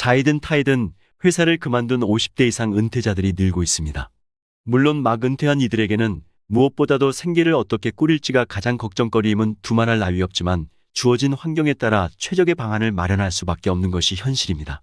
자이든 타이든 회사를 그만둔 50대 이상 은퇴자들이 늘고 있습니다. 물론 막 은퇴한 이들에게는 무엇보다도 생계를 어떻게 꾸릴지가 가장 걱정거리임은 두말할 나위 없지만 주어진 환경에 따라 최적의 방안을 마련할 수밖에 없는 것이 현실입니다.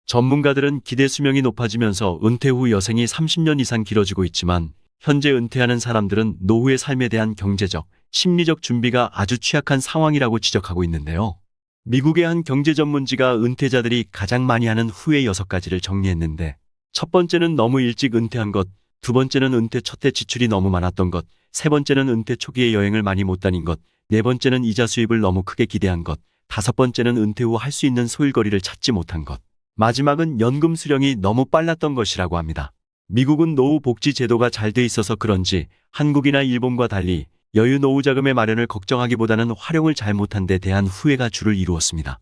전문가들은 기대 수명이 높아지면서 은퇴 후 여생이 30년 이상 길어지고 있지만 현재 은퇴하는 사람들은 노후의 삶에 대한 경제적, 심리적 준비가 아주 취약한 상황이라고 지적하고 있는데요. 미국의 한 경제 전문지가 은퇴자들이 가장 많이 하는 후회 6가지를 정리했는데, 첫 번째는 너무 일찍 은퇴한 것, 두 번째는 은퇴 첫 해 지출이 너무 많았던 것, 세 번째는 은퇴 초기에 여행을 많이 못 다닌 것, 네 번째는 이자 수입을 너무 크게 기대한 것, 다섯 번째는 은퇴 후 할 수 있는 소일거리를 찾지 못한 것, 마지막은 연금 수령이 너무 빨랐던 것이라고 합니다. 미국은 노후 복지 제도가 잘 돼 있어서 그런지 한국이나 일본과 달리 여유 노후 자금의 마련을 걱정하기보다는 활용을 잘 못한 데 대한 후회가 주를 이루었습니다.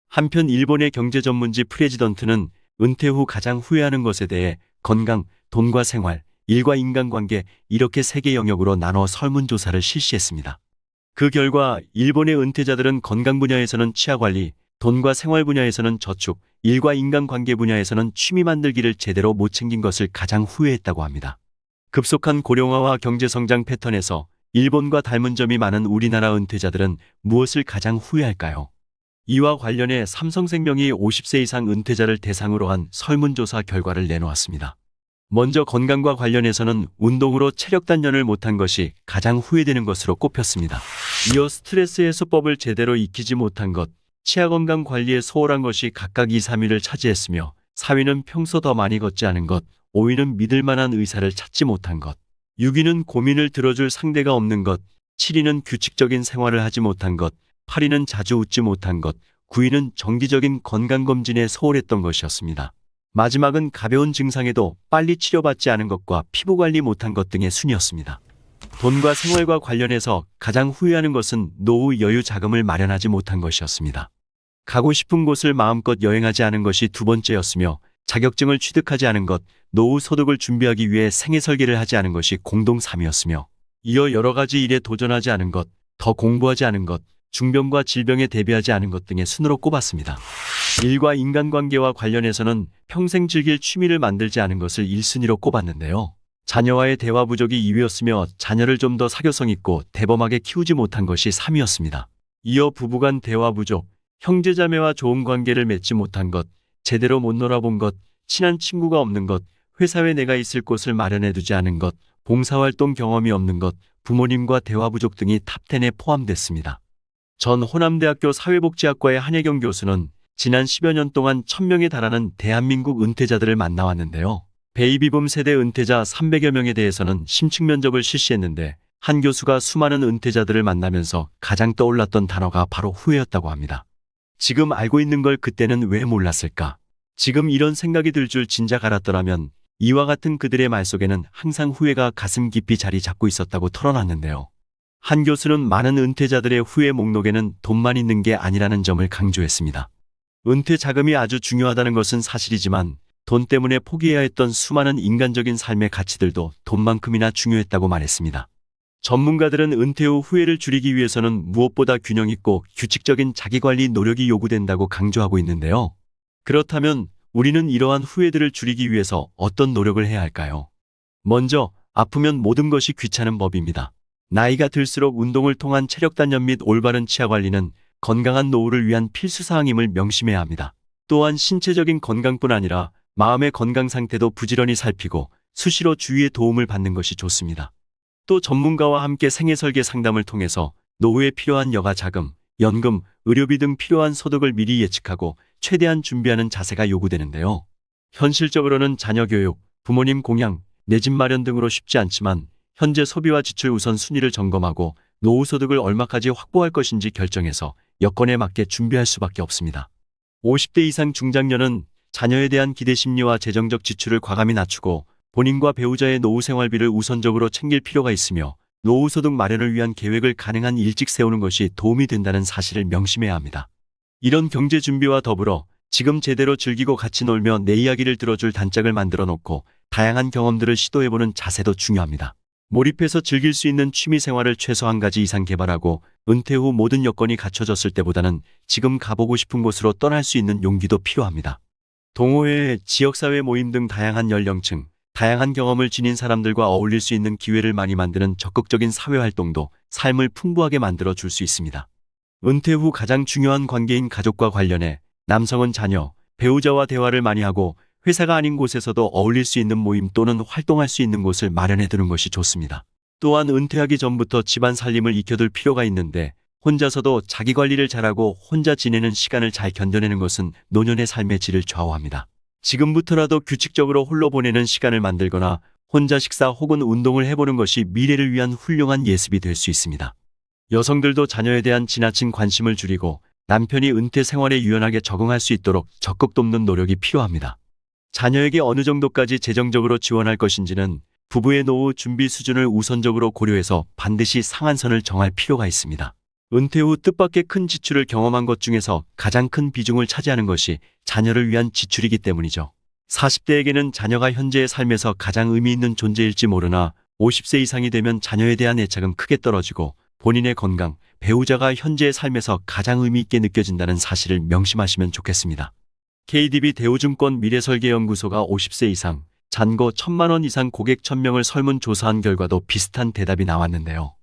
한편 일본의 경제 전문지 프레지던트는 은퇴 후 가장 후회하는 것에 대해 건강, 돈과 생활, 일과 인간관계 이렇게 3개 영역으로 나눠 설문조사를 실시했습니다. 그 결과 일본의 은퇴자들은 건강 분야에서는 치아관리, 돈과 생활 분야에서는 저축, 일과 인간관계 분야에서는 취미 만들기를 제대로 못 챙긴 것을 가장 후회했다고 합니다. 급속한 고령화와 경제성장 패턴에서 일본과 닮은 점이 많은 우리나라 은퇴자들은 무엇을 가장 후회할까요? 이와 관련해 삼성생명이 50세 이상 은퇴자를 대상으로 한 설문조사 결과를 내놓았습니다. 먼저 건강과 관련해서는 운동으로 체력 단련을 못한 것이 가장 후회되는 것으로 꼽혔습니다. 이어 스트레스 해소법을 제대로 익히지 못한 것, 치아 건강 관리에 소홀한 것이 각각 2, 3위를 차지했으며 4위는 평소 더 많이 걷지 않은 것, 5위는 믿을 만한 의사를 찾지 못한 것, 6위는 고민을 들어줄 상대가 없는 것, 7위는 규칙적인 생활을 하지 못한 것, 8위는 자주 웃지 못한 것, 9위는 정기적인 건강검진에 소홀했던 것이었습니다. 마지막은 가벼운 증상에도 빨리 치료받지 않은 것과 피부관리 못한 것 등의 순이었습니다. 돈과 생활과 관련해서 가장 후회하는 것은 노후 여유 자금을 마련하지 못한 것이었습니다. 가고 싶은 곳을 마음껏 여행하지 않은 것이 두 번째였으며 자격증을 취득하지 않은 것, 노후 소득을 준비하기 위해 생애 설계를 하지 않은 것이 공동 3위였으며 이어 여러 가지 일에 도전하지 않은 것, 더 공부하지 않은 것, 중병과 질병에 대비하지 않은 것 등의 순으로 꼽았습니다. 일과 인간관계와 관련해서는 평생 즐길 취미를 만들지 않은 것을 1순위로 꼽았는데요. 자녀와의 대화 부족이 2위였으며 자녀를 좀 더 사교성 있고 대범하게 키우지 못한 것이 3위였습니다. 이어 부부간 대화 부족, 형제자매와 좋은 관계를 맺지 못한 것, 제대로 못 놀아본 것, 친한 친구가 없는 것, 회사에 내가 있을 곳을 마련해두지 않은 것, 봉사활동 경험이 없는 것, 부모님과 대화 부족 등이 탑10에 포함됐습니다. 전 호남대학교 사회복지학과의 한혜경 교수는 지난 10여 년 동안 1000명에 달하는 대한민국 은퇴자들을 만나왔는데요. 베이비붐 세대 은퇴자 300여 명에 대해서는 심층 면접을 실시했는데 한 교수가 수많은 은퇴자들을 만나면서 가장 떠올랐던 단어가 바로 후회였다고 합니다. 지금 알고 있는 걸 그때는 왜 몰랐을까? 지금 이런 생각이 들 줄 진작 알았더라면 이와 같은 그들의 말 속에는 항상 후회가 가슴 깊이 자리 잡고 있었다고 털어놨는데요. 한 교수는 많은 은퇴자들의 후회 목록에는 돈만 있는 게 아니라는 점을 강조했습니다. 은퇴 자금이 아주 중요하다는 것은 사실이지만 돈 때문에 포기해야 했던 수많은 인간적인 삶의 가치들도 돈만큼이나 중요했다고 말했습니다. 전문가들은 은퇴 후 후회를 줄이기 위해서는 무엇보다 균형 있고 규칙적인 자기관리 노력이 요구된다고 강조하고 있는데요. 그렇다면 우리는 이러한 후회들을 줄이기 위해서 어떤 노력을 해야 할까요? 먼저 아프면 모든 것이 귀찮은 법입니다. 나이가 들수록 운동을 통한 체력 단련 및 올바른 치아 관리는 건강한 노후를 위한 필수사항임을 명심해야 합니다. 또한 신체적인 건강뿐 아니라 마음의 건강 상태도 부지런히 살피고 수시로 주위의 도움을 받는 것이 좋습니다. 또 전문가와 함께 생애 설계 상담을 통해서 노후에 필요한 여가 자금, 연금, 의료비 등 필요한 소득을 미리 예측하고 최대한 준비하는 자세가 요구되는데요. 현실적으로는 자녀 교육, 부모님 공양, 내 집 마련 등으로 쉽지 않지만 현재 소비와 지출 우선 순위를 점검하고 노후 소득을 얼마까지 확보할 것인지 결정해서 여건에 맞게 준비할 수밖에 없습니다. 50대 이상 중장년은 자녀에 대한 기대 심리와 재정적 지출을 과감히 낮추고 본인과 배우자의 노후 생활비를 우선적으로 챙길 필요가 있으며 노후 소득 마련을 위한 계획을 가능한 일찍 세우는 것이 도움이 된다는 사실을 명심해야 합니다. 이런 경제 준비와 더불어 지금 제대로 즐기고 같이 놀며 내 이야기를 들어줄 단짝을 만들어 놓고 다양한 경험들을 시도해보는 자세도 중요합니다. 몰입해서 즐길 수 있는 취미 생활을 최소 한 가지 이상 개발하고 은퇴 후 모든 여건이 갖춰졌을 때보다는 지금 가보고 싶은 곳으로 떠날 수 있는 용기도 필요합니다. 동호회, 지역사회 모임 등 다양한 연령층, 다양한 경험을 지닌 사람들과 어울릴 수 있는 기회를 많이 만드는 적극적인 사회활동도 삶을 풍부하게 만들어 줄 수 있습니다. 은퇴 후 가장 중요한 관계인 가족과 관련해 남성은 자녀, 배우자와 대화를 많이 하고 회사가 아닌 곳에서도 어울릴 수 있는 모임 또는 활동할 수 있는 곳을 마련해 두는 것이 좋습니다. 또한 은퇴하기 전부터 집안 살림을 익혀둘 필요가 있는데 혼자서도 자기 관리를 잘하고 혼자 지내는 시간을 잘 견뎌내는 것은 노년의 삶의 질을 좌우합니다. 지금부터라도 규칙적으로 홀로 보내는 시간을 만들거나 혼자 식사 혹은 운동을 해보는 것이 미래를 위한 훌륭한 예습이 될 수 있습니다. 여성들도 자녀에 대한 지나친 관심을 줄이고 남편이 은퇴 생활에 유연하게 적응할 수 있도록 적극 돕는 노력이 필요합니다. 자녀에게 어느 정도까지 재정적으로 지원할 것인지는 부부의 노후 준비 수준을 우선적으로 고려해서 반드시 상한선을 정할 필요가 있습니다. 은퇴 후 뜻밖의 큰 지출을 경험한 것 중에서 가장 큰 비중을 차지하는 것이 자녀를 위한 지출이기 때문이죠. 40대에게는 자녀가 현재의 삶에서 가장 의미 있는 존재일지 모르나 50세 이상이 되면 자녀에 대한 애착은 크게 떨어지고 본인의 건강, 배우자가 현재의 삶에서 가장 의미 있게 느껴진다는 사실을 명심하시면 좋겠습니다. KDB 대우증권 미래설계연구소가 50세 이상, 잔고 1,000만 원 이상 고객 1,000명을 설문조사한 결과도 비슷한 대답이 나왔는데요.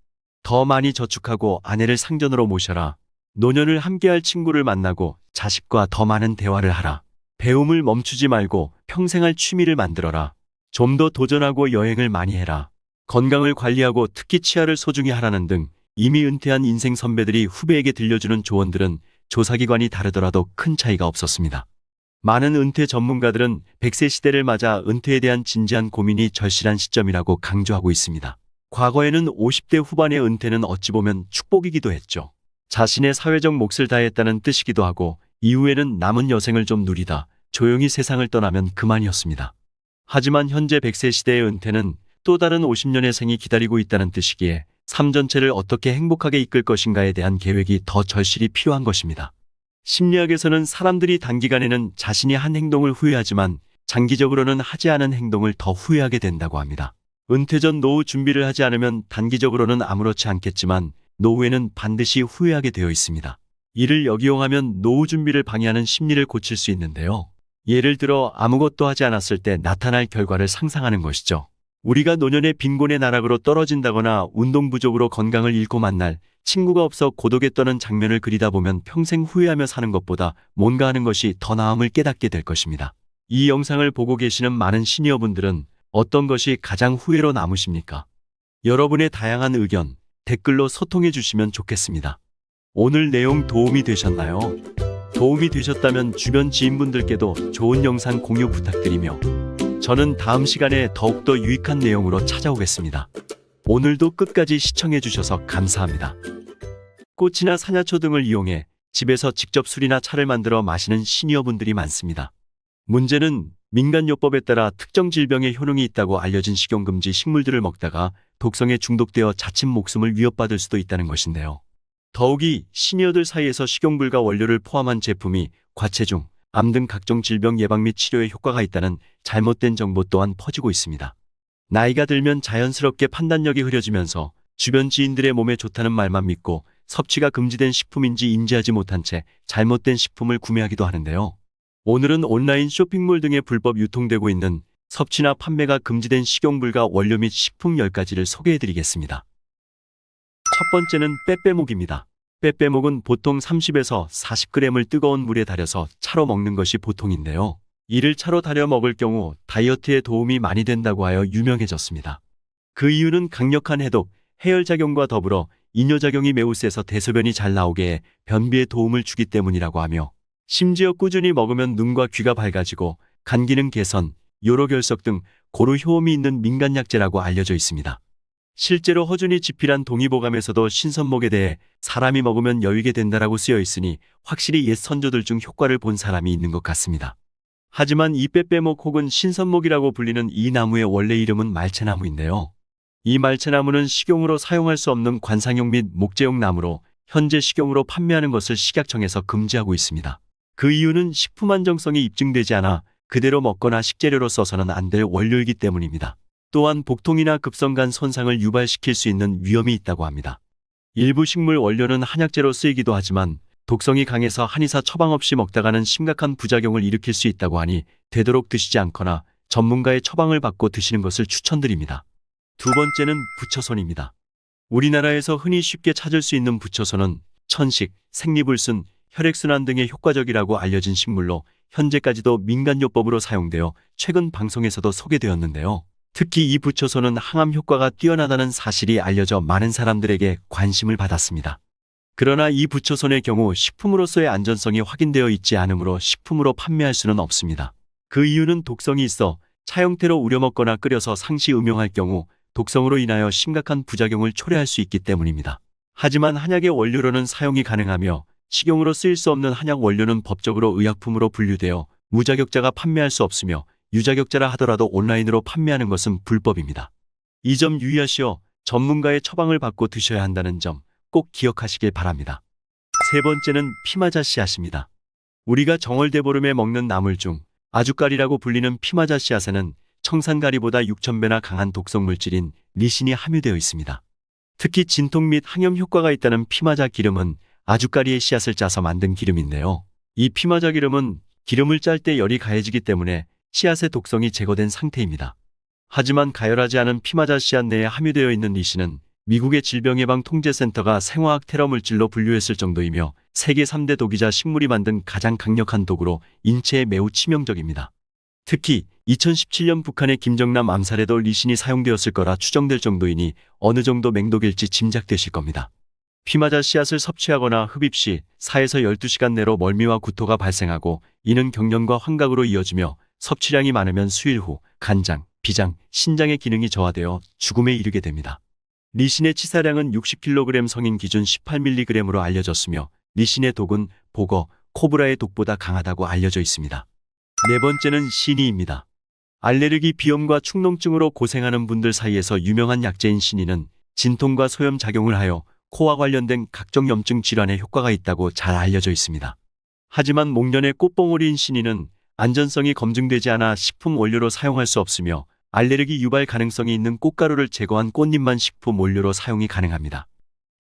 더 많이 저축하고 아내를 상전으로 모셔라. 노년을 함께할 친구를 만나고 자식과 더 많은 대화를 하라. 배움을 멈추지 말고 평생할 취미를 만들어라. 좀 더 도전하고 여행을 많이 해라. 건강을 관리하고 특히 치아를 소중히 하라는 등 이미 은퇴한 인생 선배들이 후배에게 들려주는 조언들은 조사기관이 다르더라도 큰 차이가 없었습니다. 많은 은퇴 전문가들은 100세 시대를 맞아 은퇴에 대한 진지한 고민이 절실한 시점이라고 강조하고 있습니다. 과거에는 50대 후반의 은퇴는 어찌 보면 축복이기도 했죠. 자신의 사회적 몫을 다했다는 뜻이기도 하고 이후에는 남은 여생을 좀 누리다 조용히 세상을 떠나면 그만이었습니다. 하지만 현재 100세 시대의 은퇴는 또 다른 50년의 생이 기다리고 있다는 뜻이기에 삶 전체를 어떻게 행복하게 이끌 것인가에 대한 계획이 더 절실히 필요한 것입니다. 심리학에서는 사람들이 단기간에는 자신이 한 행동을 후회하지만 장기적으로는 하지 않은 행동을 더 후회하게 된다고 합니다. 은퇴 전 노후 준비를 하지 않으면 단기적으로는 아무렇지 않겠지만 노후에는 반드시 후회하게 되어 있습니다. 이를 역이용하면 노후 준비를 방해하는 심리를 고칠 수 있는데요. 예를 들어 아무것도 하지 않았을 때 나타날 결과를 상상하는 것이죠. 우리가 노년에 빈곤의 나락으로 떨어진다거나 운동 부족으로 건강을 잃고 만날 친구가 없어 고독에 떠는 장면을 그리다 보면 평생 후회하며 사는 것보다 뭔가 하는 것이 더 나음을 깨닫게 될 것입니다. 이 영상을 보고 계시는 많은 시니어분들은 어떤 것이 가장 후회로 남으십니까? 여러분의 다양한 의견, 댓글로 소통해 주시면 좋겠습니다. 오늘 내용 도움이 되셨나요? 도움이 되셨다면 주변 지인분들께도 좋은 영상 공유 부탁드리며 저는 다음 시간에 더욱더 유익한 내용으로 찾아오겠습니다. 오늘도 끝까지 시청해 주셔서 감사합니다. 꽃이나 사냐초 등을 이용해 집에서 직접 술이나 차를 만들어 마시는 시니어분들이 많습니다. 문제는 민간요법에 따라 특정 질병에 효능이 있다고 알려진 식용금지 식물들을 먹다가 독성에 중독되어 자칫 목숨을 위협받을 수도 있다는 것인데요. 더욱이 시니어들 사이에서 식용불가 원료를 포함한 제품이 과체중, 암 등 각종 질병 예방 및 치료에 효과가 있다는 잘못된 정보 또한 퍼지고 있습니다. 나이가 들면 자연스럽게 판단력이 흐려지면서 주변 지인들의 몸에 좋다는 말만 믿고 섭취가 금지된 식품인지 인지하지 못한 채 잘못된 식품을 구매하기도 하는데요. 오늘은 온라인 쇼핑몰 등에 불법 유통되고 있는 섭취나 판매가 금지된 식용불가 원료 및 식품 10가지를 소개해드리겠습니다. 첫 번째는 빼빼목입니다. 빼빼목은 보통 30에서 40g을 뜨거운 물에 달여서 차로 먹는 것이 보통인데요. 이를 차로 달여 먹을 경우 다이어트에 도움이 많이 된다고 하여 유명해졌습니다. 그 이유는 강력한 해독, 해열작용과 더불어 이뇨작용이 매우 세서 대소변이 잘 나오게 해 변비에 도움을 주기 때문이라고 하며 심지어 꾸준히 먹으면 눈과 귀가 밝아지고 간 기능 개선, 요로결석 등 고루 효험이 있는 민간약재라고 알려져 있습니다. 실제로 허준이 집필한 동의보감에서도 신선목에 대해 사람이 먹으면 여위게 된다라고 쓰여 있으니 확실히 옛 선조들 중 효과를 본 사람이 있는 것 같습니다. 하지만 이 빼빼목 혹은 신선목이라고 불리는 이 나무의 원래 이름은 말채나무인데요. 이 말채나무는 식용으로 사용할 수 없는 관상용 및 목재용 나무로 현재 식용으로 판매하는 것을 식약청에서 금지하고 있습니다. 그 이유는 식품 안정성이 입증되지 않아 그대로 먹거나 식재료로 써서는 안 될 원료이기 때문입니다. 또한 복통이나 급성간 손상을 유발시킬 수 있는 위험이 있다고 합니다. 일부 식물 원료는 한약재로 쓰이기도 하지만 독성이 강해서 한의사 처방 없이 먹다가는 심각한 부작용을 일으킬 수 있다고 하니 되도록 드시지 않거나 전문가의 처방을 받고 드시는 것을 추천드립니다. 두 번째는 부처손입니다. 우리나라에서 흔히 쉽게 찾을 수 있는 부처손은 천식, 생리불순, 혈액순환 등에 효과적이라고 알려진 식물로 현재까지도 민간요법으로 사용되어 최근 방송에서도 소개되었는데요. 특히 이 부처손은 항암 효과가 뛰어나다는 사실이 알려져 많은 사람들에게 관심을 받았습니다. 그러나 이 부처손의 경우 식품으로서의 안전성이 확인되어 있지 않으므로 식품으로 판매할 수는 없습니다. 그 이유는 독성이 있어 차 형태로 우려 먹거나 끓여서 상시 음용할 경우 독성으로 인하여 심각한 부작용을 초래할 수 있기 때문입니다. 하지만 한약의 원료로는 사용이 가능하며 식용으로 쓰일 수 없는 한약 원료는 법적으로 의약품으로 분류되어 무자격자가 판매할 수 없으며 유자격자라 하더라도 온라인으로 판매하는 것은 불법입니다. 이 점 유의하시어 전문가의 처방을 받고 드셔야 한다는 점 꼭 기억하시길 바랍니다. 세 번째는 피마자 씨앗입니다. 우리가 정월대보름에 먹는 나물 중 아주까리라고 불리는 피마자 씨앗에는 청산가리보다 6,000배나 강한 독성 물질인 리신이 함유되어 있습니다. 특히 진통 및 항염 효과가 있다는 피마자 기름은 아주까리의 씨앗을 짜서 만든 기름인데요. 이 피마자 기름은 기름을 짤 때 열이 가해지기 때문에 씨앗의 독성이 제거된 상태입니다. 하지만 가열하지 않은 피마자 씨앗 내에 함유되어 있는 리신은 미국의 질병예방통제센터가 생화학 테러 물질로 분류했을 정도이며 세계 3대 독이자 식물이 만든 가장 강력한 독으로 인체에 매우 치명적입니다. 특히 2017년 북한의 김정남 암살에도 리신이 사용되었을 거라 추정될 정도이니 어느 정도 맹독일지 짐작되실 겁니다. 피마자 씨앗을 섭취하거나 흡입 시 4에서 12시간 내로 멀미와 구토가 발생하고 이는 경련과 환각으로 이어지며 섭취량이 많으면 수일 후 간장, 비장, 신장의 기능이 저하되어 죽음에 이르게 됩니다. 리신의 치사량은 60kg 성인 기준 18mg으로 알려졌으며 리신의 독은 보거, 코브라의 독보다 강하다고 알려져 있습니다. 네 번째는 시니입니다. 알레르기 비염과 축농증으로 고생하는 분들 사이에서 유명한 약재인 시니는 진통과 소염 작용을 하여 코와 관련된 각종 염증 질환에 효과가 있다고 잘 알려져 있습니다. 하지만 목련의 꽃봉오리인 시니는 안전성이 검증되지 않아 식품 원료로 사용할 수 없으며 알레르기 유발 가능성이 있는 꽃가루를 제거한 꽃잎만 식품 원료로 사용이 가능합니다.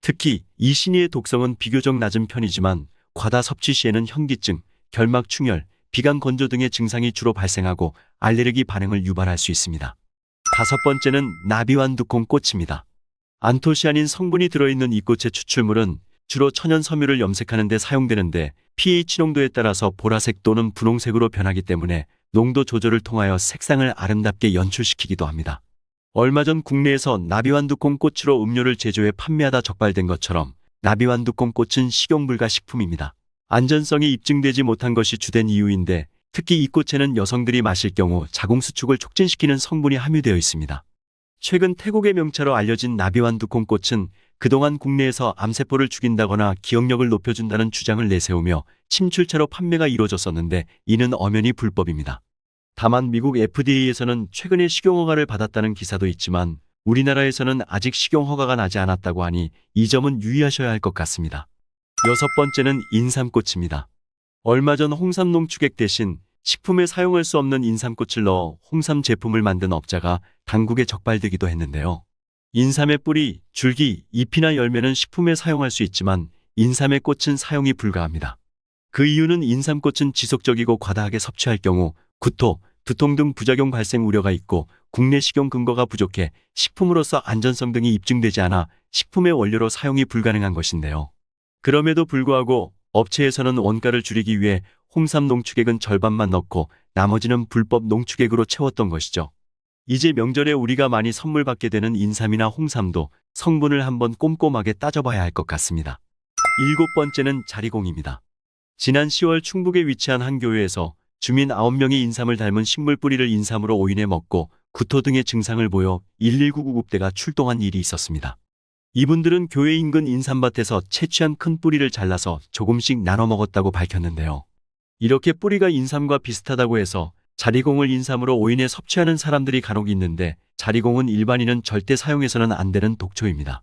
특히 이 시니의 독성은 비교적 낮은 편이지만 과다 섭취 시에는 현기증, 결막 충혈, 비강 건조 등의 증상이 주로 발생하고 알레르기 반응을 유발할 수 있습니다. 다섯 번째는 나비완두콩꽃입니다. 안토시아닌 성분이 들어있는 이 꽃의 추출물은 주로 천연 섬유를 염색하는 데 사용되는데 pH 농도에 따라서 보라색 또는 분홍색으로 변하기 때문에 농도 조절을 통하여 색상을 아름답게 연출시키기도 합니다. 얼마 전 국내에서 나비완두콩 꽃으로 음료를 제조해 판매하다 적발된 것처럼 나비완두콩 꽃은 식용불가 식품입니다. 안전성이 입증되지 못한 것이 주된 이유인데 특히 이 꽃에는 여성들이 마실 경우 자궁수축을 촉진시키는 성분이 함유되어 있습니다. 최근 태국의 명차로 알려진 나비완두콩 꽃은 그동안 국내에서 암세포를 죽인다거나 기억력을 높여준다는 주장을 내세우며 침출차로 판매가 이루어졌었는데 이는 엄연히 불법입니다. 다만 미국 FDA에서는 최근에 식용허가를 받았다는 기사도 있지만 우리나라에서는 아직 식용허가가 나지 않았다고 하니 이 점은 유의하셔야 할 것 같습니다. 여섯 번째는 인삼꽃입니다. 얼마 전 홍삼 농축액 대신 식품에 사용할 수 없는 인삼꽃을 넣어 홍삼 제품을 만든 업자가 당국에 적발되기도 했는데요. 인삼의 뿌리, 줄기, 잎이나 열매는 식품에 사용할 수 있지만 인삼의 꽃은 사용이 불가합니다. 그 이유는 인삼꽃은 지속적이고 과다하게 섭취할 경우 구토, 두통 등 부작용 발생 우려가 있고 국내 식용 근거가 부족해 식품으로서 안전성 등이 입증되지 않아 식품의 원료로 사용이 불가능한 것인데요. 그럼에도 불구하고 업체에서는 원가를 줄이기 위해 홍삼 농축액은 절반만 넣고 나머지는 불법 농축액으로 채웠던 것이죠. 이제 명절에 우리가 많이 선물 받게 되는 인삼이나 홍삼도 성분을 한번 꼼꼼하게 따져봐야 할 것 같습니다. 일곱 번째는 자리공입니다. 지난 10월 충북에 위치한 한 교회에서 주민 9명이 인삼을 닮은 식물 뿌리를 인삼으로 오인해 먹고 구토 등의 증상을 보여 119 구급대가 출동한 일이 있었습니다. 이분들은 교회 인근 인삼밭에서 채취한 큰 뿌리를 잘라서 조금씩 나눠 먹었다고 밝혔는데요. 이렇게 뿌리가 인삼과 비슷하다고 해서 자리공을 인삼으로 오인해 섭취하는 사람들이 간혹 있는데 자리공은 일반인은 절대 사용해서는 안 되는 독초입니다.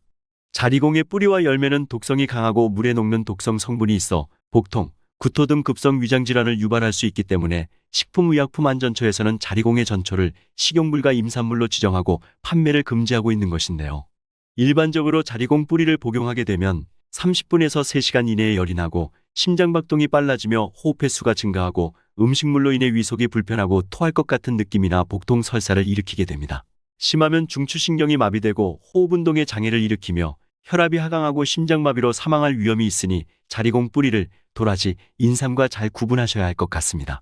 자리공의 뿌리와 열매는 독성이 강하고 물에 녹는 독성 성분이 있어 복통, 구토 등 급성 위장질환을 유발할 수 있기 때문에 식품의약품안전처에서는 자리공의 전초를 식용불가 임산물로 지정하고 판매를 금지하고 있는 것인데요. 일반적으로 자리공 뿌리를 복용하게 되면 30분에서 3시간 이내에 열이 나고 심장박동이 빨라지며 호흡 횟수가 증가하고 음식물로 인해 위속이 불편하고 토할 것 같은 느낌이나 복통 설사를 일으키게 됩니다. 심하면 중추신경이 마비되고 호흡운동에 장애를 일으키며 혈압이 하강하고 심장마비로 사망할 위험이 있으니 자리공 뿌리를 도라지, 인삼과 잘 구분하셔야 할 것 같습니다.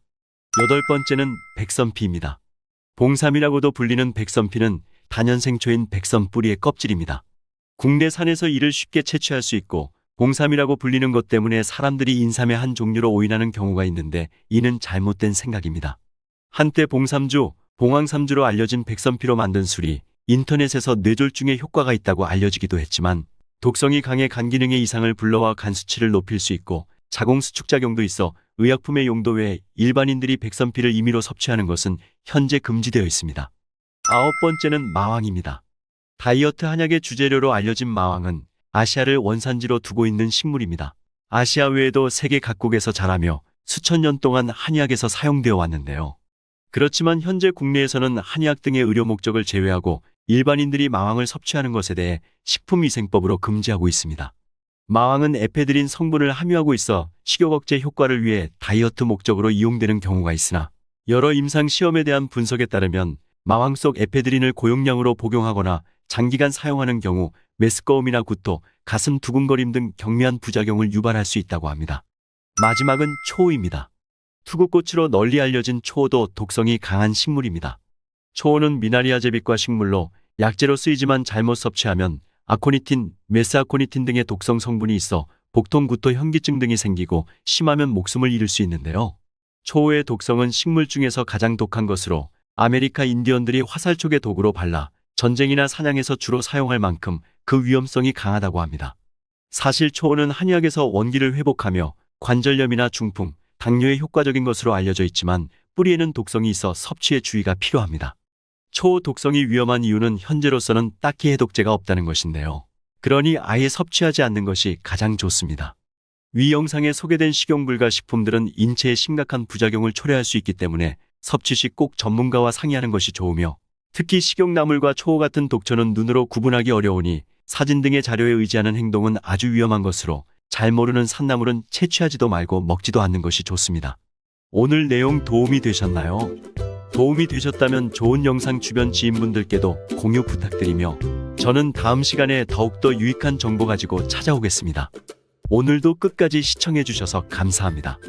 여덟 번째는 백선피입니다. 봉삼이라고도 불리는 백선피는 다년생초인 백선 뿌리의 껍질입니다. 국내산에서 이를 쉽게 채취할 수 있고 봉삼이라고 불리는 것 때문에 사람들이 인삼의 한 종류로 오인하는 경우가 있는데 이는 잘못된 생각입니다. 한때 봉삼주, 봉황삼주로 알려진 백선피로 만든 술이 인터넷에서 뇌졸중에 효과가 있다고 알려지기도 했지만 독성이 강해 간 기능에 이상을 불러와 간 수치를 높일 수 있고 자궁수축작용도 있어 의약품의 용도 외에 일반인들이 백선피를 임의로 섭취하는 것은 현재 금지되어 있습니다. 아홉 번째는 마왕입니다. 다이어트 한약의 주재료로 알려진 마왕은 아시아를 원산지로 두고 있는 식물입니다. 아시아 외에도 세계 각국에서 자라며 수천 년 동안 한의학에서 사용되어 왔는데요. 그렇지만 현재 국내에서는 한의학 등의 의료 목적을 제외하고 일반인들이 마왕을 섭취하는 것에 대해 식품위생법으로 금지하고 있습니다. 마왕은 에페드린 성분을 함유하고 있어 식욕 억제 효과를 위해 다이어트 목적으로 이용되는 경우가 있으나 여러 임상 시험에 대한 분석에 따르면 마왕 속 에페드린을 고용량으로 복용하거나 장기간 사용하는 경우 메스꺼움이나 구토, 가슴 두근거림 등 경미한 부작용을 유발할 수 있다고 합니다. 마지막은 초호입니다. 투구꽃으로 널리 알려진 초호도 독성이 강한 식물입니다. 초호는 미나리아 제빛과 식물로 약재로 쓰이지만 잘못 섭취하면 아코니틴, 메스아코니틴 등의 독성 성분이 있어 복통, 구토, 현기증 등이 생기고 심하면 목숨을 잃을 수 있는데요. 초호의 독성은 식물 중에서 가장 독한 것으로 아메리카 인디언들이 화살촉의 도구로 발라 전쟁이나 사냥에서 주로 사용할 만큼 그 위험성이 강하다고 합니다. 사실 초호는 한의학에서 원기를 회복하며 관절염이나 중풍, 당뇨에 효과적인 것으로 알려져 있지만 뿌리에는 독성이 있어 섭취에 주의가 필요합니다. 초호 독성이 위험한 이유는 현재로서는 딱히 해독제가 없다는 것인데요. 그러니 아예 섭취하지 않는 것이 가장 좋습니다. 위 영상에 소개된 식용불가 식품들은 인체에 심각한 부작용을 초래할 수 있기 때문에 섭취 시 꼭 전문가와 상의하는 것이 좋으며 특히 식용나물과 초호 같은 독초는 눈으로 구분하기 어려우니 사진 등의 자료에 의지하는 행동은 아주 위험한 것으로 잘 모르는 산나물은 채취하지도 말고 먹지도 않는 것이 좋습니다. 오늘 내용 도움이 되셨나요? 도움이 되셨다면 좋은 영상 주변 지인분들께도 공유 부탁드리며 저는 다음 시간에 더욱더 유익한 정보 가지고 찾아오겠습니다. 오늘도 끝까지 시청해주셔서 감사합니다.